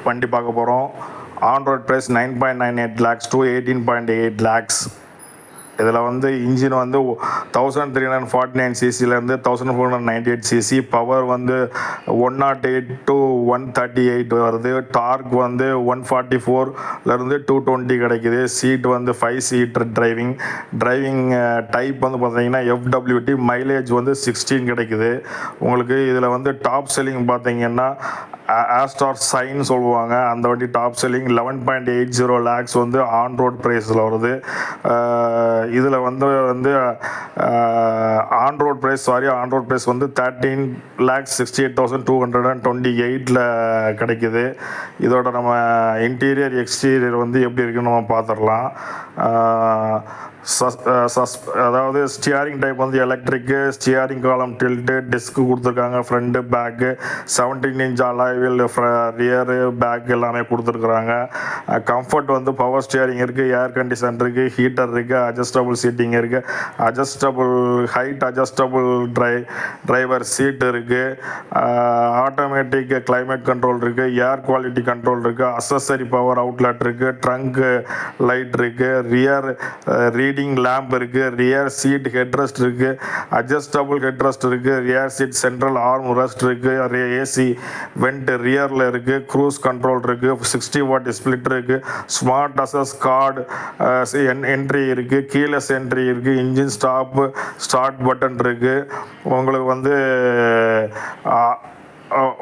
வண்டி பார்க்க போகிறோம். On road price 9.98 lakhs to 18.8 lakhs. இதில் வந்து இன்ஜின் வந்து 1349 சிசிலேருந்து 1498 சிசி, பவர் வந்து 108 to 138 வருது, டார்க் வந்து 144லேருந்து 220 கிடைக்குது. சீட் வந்து 5 சீட் டிரைவிங் டைப் வந்து பார்த்தீங்கன்னா FWT, மைலேஜ் வந்து 16 கிடைக்குது உங்களுக்கு. இதில் வந்து டாப் செல்லிங் பார்த்தீங்கன்னா ஆஸ்டார் சைன் சொல்லுவாங்க, அந்த வண்டி டாப் செல்லிங் 11.80 lakhs வந்து ஆன் ரோட் ப்ரைஸில் வருது. இதில் வந்து ஆன் ரோட் ப்ரைஸ் வந்து 13,68,228 கிடைக்குது. இதோட நம்ம இன்டீரியர் எக்ஸ்டீரியர் வந்து எப்படி இருக்குன்னு நம்ம பார்த்துடலாம். அதாவது ஸ்டியரிங் டைப் வந்து electric, steering column tilt, disc கொடுத்துருக்காங்க, front bag, 17 inch alloy wheel, rear bag எல்லாமே கொடுத்துருக்குறாங்க. கம்ஃபர்ட் வந்து பவர் ஸ்டியரிங் இருக்குது, ஏர் கண்டிஷன் இருக்குது, ஹீட்டர் இருக்குது, அட்ஜஸ்டபுள் சீட்டிங் இருக்குது, adjustable height, adjustable driver seat இருக்குது, ஆட்டோமேட்டிக் கிளைமேட் கண்ட்ரோல் இருக்குது, ஏர் குவாலிட்டி கண்ட்ரோல் இருக்குது, அசஸரி பவர் அவுட்லெட் இருக்குது, ட்ரங்க் லைட் இருக்குது, ரியர் ரீடிங் லேம்ப் இருக்குது, ரியர் சீட் ஹெட்ரெஸ்ட் இருக்குது, அட்ஜஸ்டபுள் ஹெட்ரெஸ்ட் இருக்குது, rear seat central arm rest இருக்குது, ஏசி வெண்ட் ரியரில் இருக்குது, க்ரூஸ் கண்ட்ரோல் இருக்குது, 60 watt ஸ்பிளிட் இருக்குது, ஸ்மார்ட் அசஸ் கார்டு என்ட்ரி இருக்குது, கீலெஸ் என்ட்ரி இருக்குது, இன்ஜின் ஸ்டார்ட் பட்டன் இருக்குது. உங்களுக்கு வந்து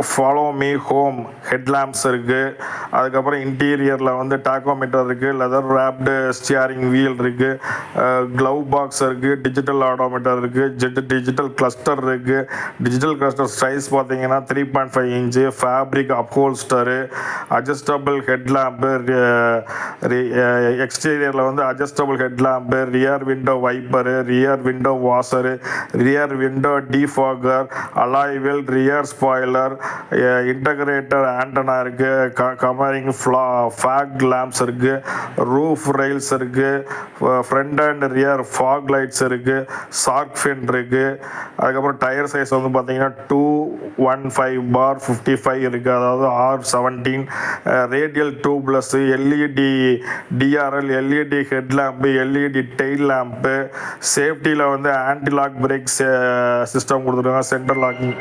ஃபாலோ மீ ஹோம் ஹெட்லாம்ப்ஸ் இருக்குது. அதுக்கப்புறம் இன்டீரியரில் வந்து டாக்கோமீட்டர் இருக்குது, லெதர் ரேப்டு ஸ்டியரிங் வீல் இருக்குது, க்ளவ் பாக்ஸ் இருக்குது, டிஜிட்டல் ஆடோமீட்டர் இருக்குது, டிஜிட்டல் கிளஸ்டர் இருக்குது. டிஜிட்டல் கிளஸ்டர் சைஸ் பார்த்தீங்கன்னா 3.5 inch, fabric upholstery, adjustable headlamp, எக்ஸ்டீரியரில் வந்து adjustable headlamp, rear window wiper, rear window washer, rear window defogger, alloy wheel, rear spoiler, integrated antenna இருக்கு, covering fog lamps இருக்கு, roof rails இருக்கு, front and rear fog lights இருக்கு, shark fin இருக்கு. அதுக்கப்புறம் tyre size வந்து பார்த்தீங்கன்னா 215/55 இருக்கு, அதாவது R17. Radial tubeless, LED DRL, LED headlamp, LED tail lamp. சேஃப்டியில் வந்து ஆன்டி லாக் பிரேக் சிஸ்டம் கொடுத்துருக்காங்க, சென்டர் லாக்கிங்